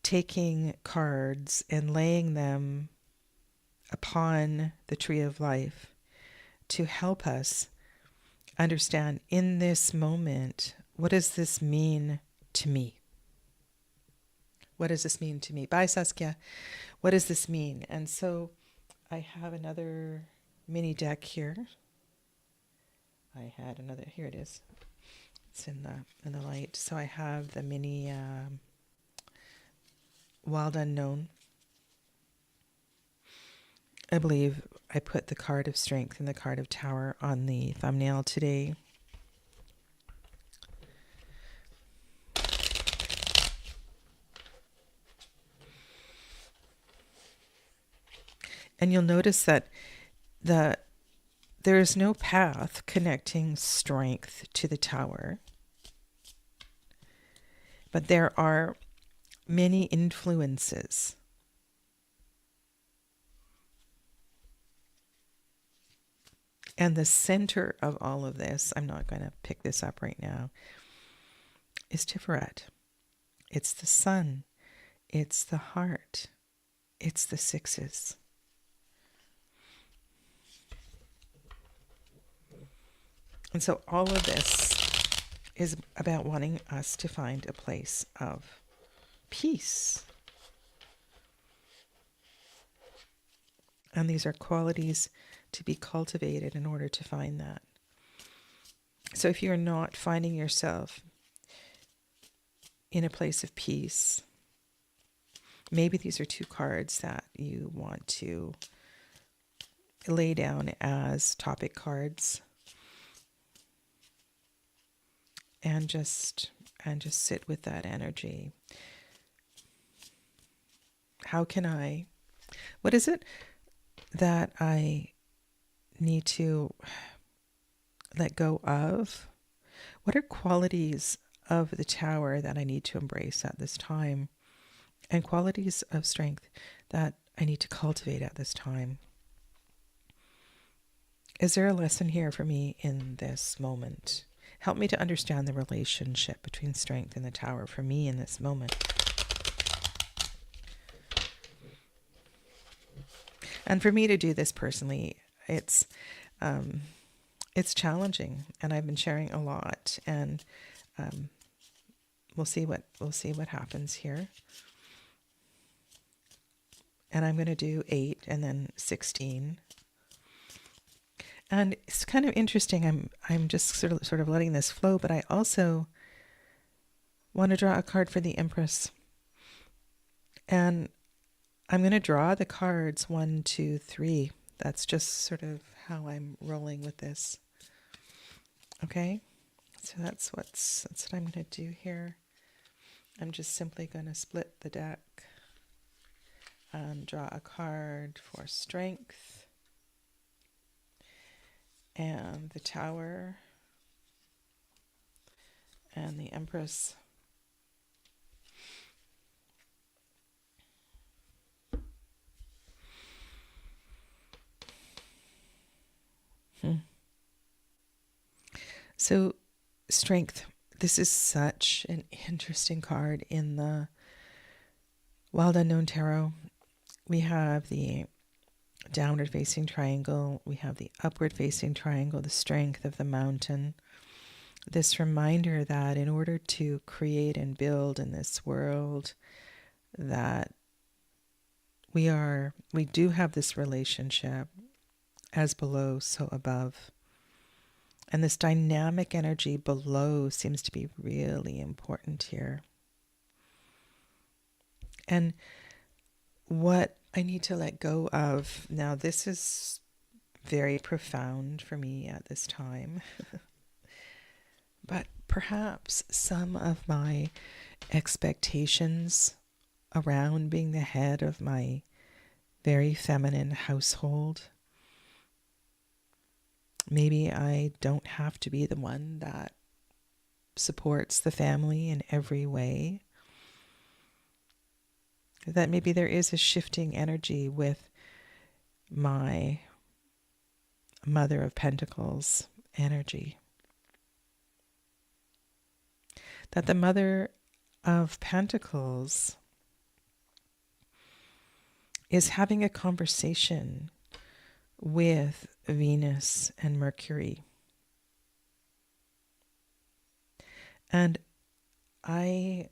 taking cards and laying them upon the tree of life to help us understand in this moment, what does this mean to me? What does this mean to me? Bye, Saskia. What does this mean? And so I have another mini deck here. I had another, here it is. It's in the light. So I have the mini Wild Unknown. I believe I put the card of Strength and the card of Tower on the thumbnail today. And you'll notice that there is no path connecting Strength to the Tower, but there are many influences. And the center of all of this, I'm not going to pick this up right now, is Tiferet. It's the sun. It's the heart. It's the sixes. And so all of this is about wanting us to find a place of peace. And these are qualities to be cultivated in order to find that. So if you're not finding yourself in a place of peace, maybe these are two cards that you want to lay down as topic cards and just sit with that energy. What is it that I need to let go of? What are qualities of the Tower that I need to embrace at this time? And qualities of Strength that I need to cultivate at this time? Is there a lesson here for me in this moment? Help me to understand the relationship between Strength and the Tower for me in this moment. And for me to do this personally, it's challenging, and I've been sharing a lot, and we'll see what happens here. And I'm going to do 8 and then 16. And it's kind of interesting. I'm just sort of letting this flow, but I also want to draw a card for the Empress. And I'm going to draw the cards 1, 2, 3. That's just sort of how I'm rolling with this. Okay? So that's what I'm going to do here. I'm just simply going to split the deck and draw a card for Strength and the Tower and the Empress. So Strength, this is such an interesting card in the Wild Unknown Tarot. We have the downward facing triangle. We have the upward facing triangle, the Strength of the Mountain. This reminder that in order to create and build in this world, that we do have this relationship as below, so above. And this dynamic energy below seems to be really important here. And what I need to let go of, now this is very profound for me at this time, but perhaps some of my expectations around being the head of my very feminine household. Maybe I don't have to be the one that supports the family in every way. that maybe there is a shifting energy with my Mother of Pentacles energy. That the Mother of Pentacles is having a conversation with Venus and Mercury. And I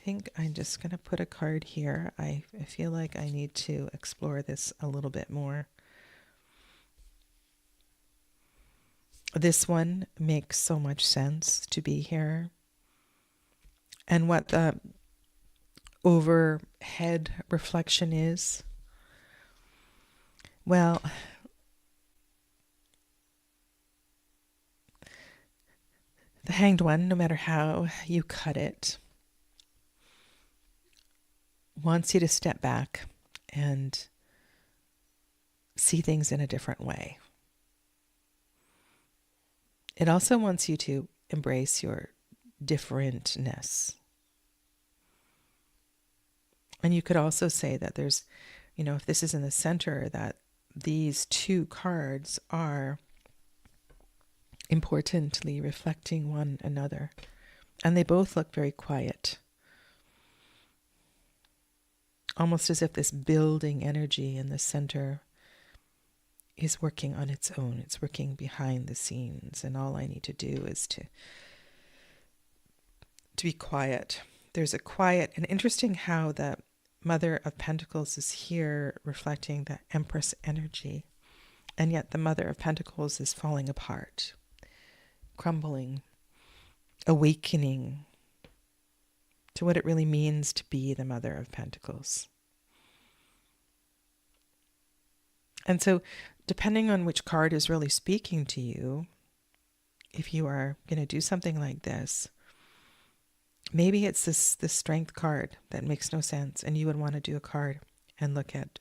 think I'm just going to put a card here. I feel like I need to explore this a little bit more. This one makes so much sense to be here. And what the overhead reflection is, well, the Hanged One, no matter how you cut it, wants you to step back and see things in a different way. It also wants you to embrace your differentness. And you could also say that there's, if this is in the center, that these two cards are importantly reflecting one another. And they both look very quiet. Almost as if this building energy in the center is working on its own. It's working behind the scenes. And all I need to do is to be quiet. There's a quiet, and interesting how the Mother of Pentacles is here reflecting the Empress energy. And yet the Mother of Pentacles is falling apart, crumbling, awakening to what it really means to be the Mother of Pentacles. And so, depending on which card is really speaking to you, if you are going to do something like this, maybe it's this strength card that makes no sense, and you would want to do a card and look at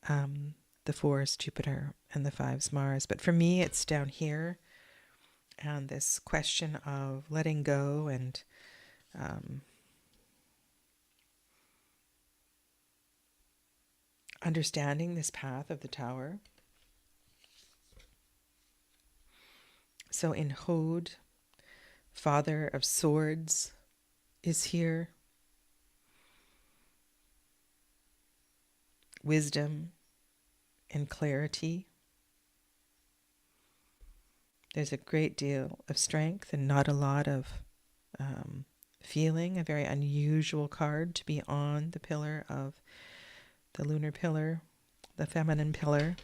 the 4's Jupiter and the 5's Mars. But for me, it's down here, and this question of letting go and understanding this path of the Tower. So in Hod, Father of Swords is here. Wisdom and clarity. There's a great deal of strength and not a lot of feeling. A very unusual card to be on the pillar of the lunar pillar, the feminine pillar.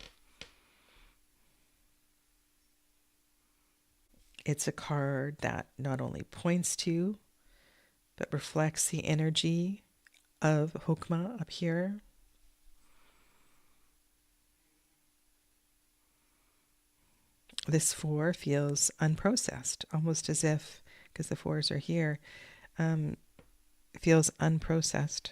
It's a card that not only points to, but reflects the energy of Hokmah up here. This 4 feels unprocessed, almost as if, because the 4s are here, feels unprocessed.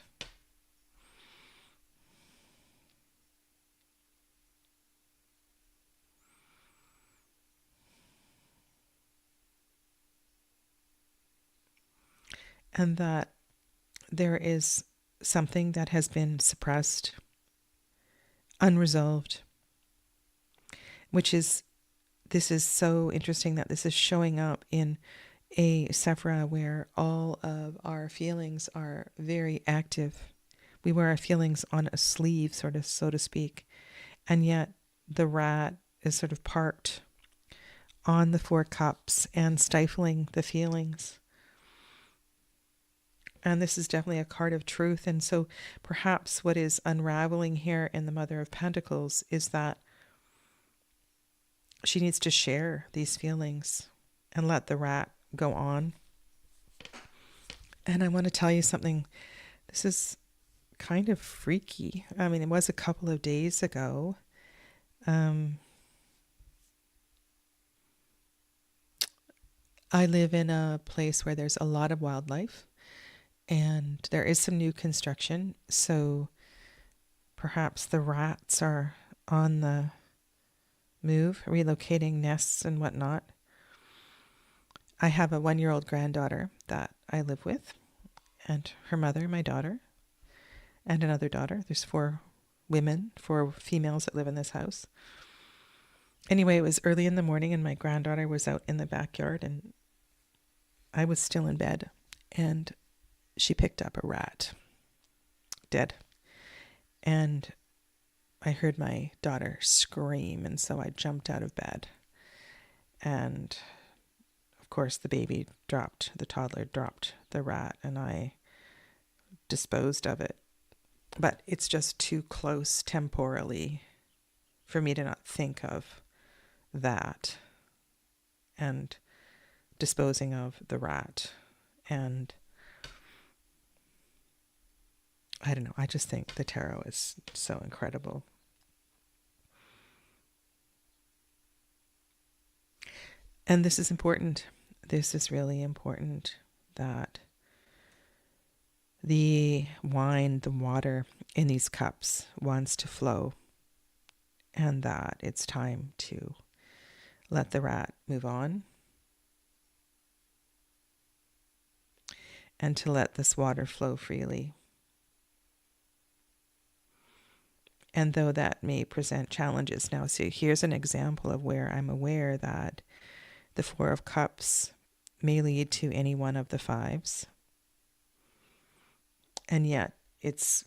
And that there is something that has been suppressed, unresolved, this is so interesting that this is showing up in a sephira where all of our feelings are very active. We wear our feelings on a sleeve, so to speak, and yet the rat is sort of parked on the 4 cups and stifling the feelings. And this is definitely a card of truth. And so perhaps what is unraveling here in the Mother of Pentacles is that she needs to share these feelings and let the rat go on. And I want to tell you something. This is kind of freaky. I mean, it was a couple of days ago. I live in a place where there's a lot of wildlife. And there is some new construction, so perhaps the rats are on the move, relocating nests and whatnot. I have a 1-year-old granddaughter that I live with, and her mother, my daughter. and another daughter. There's 4 females that live in this house. Anyway, it was early in the morning and my granddaughter was out in the backyard and I was still in bed, and she picked up a rat, dead. And I heard my daughter scream, and so I jumped out of bed. And of course, the toddler dropped the rat, and I disposed of it. But it's just too close temporally for me to not think of that and disposing of the rat. And I don't know, I just think the tarot is so incredible. And this is important. This is really important, that the wine, the water in these cups wants to flow, and that it's time to let the rat move on and to let this water flow freely. And though that may present challenges now, so here's an example of where I'm aware that the 4 of Cups may lead to any one of the 5s. And yet it's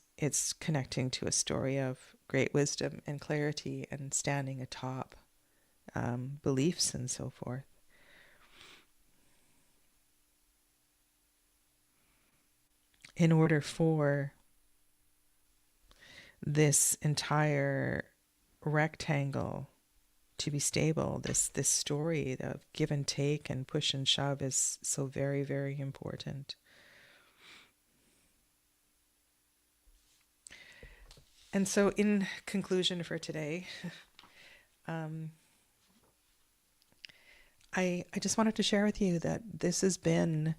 connecting to a story of great wisdom and clarity and standing atop beliefs and so forth. In order for this entire rectangle to be stable, this story of give and take and push and shove is so very, very important. And so in conclusion for today, I just wanted to share with you that this has been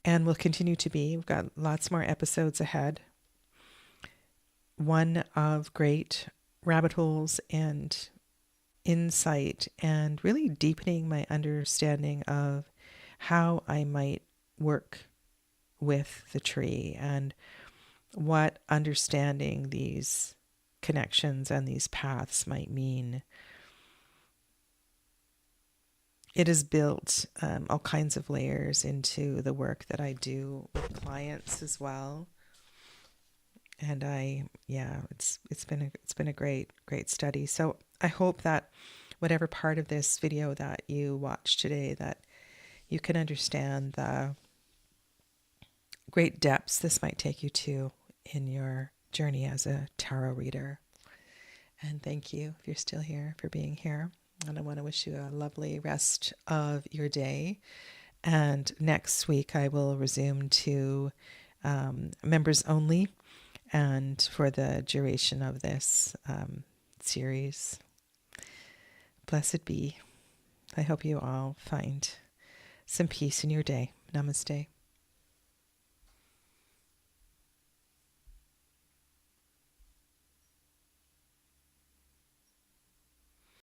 and will continue to be, we've got lots more episodes ahead, one of great rabbit holes and insight, and really deepening my understanding of how I might work with the tree and what understanding these connections and these paths might mean. It has built all kinds of layers into the work that I do with clients as well. And it's been a great study. So I hope that whatever part of this video that you watch today, that you can understand the great depths this might take you to in your journey as a tarot reader. And thank you, if you're still here, for being here. And I want to wish you a lovely rest of your day. And next week I will resume to members only, and for the duration of this series. Blessed be. I hope you all find some peace in your day. Namaste.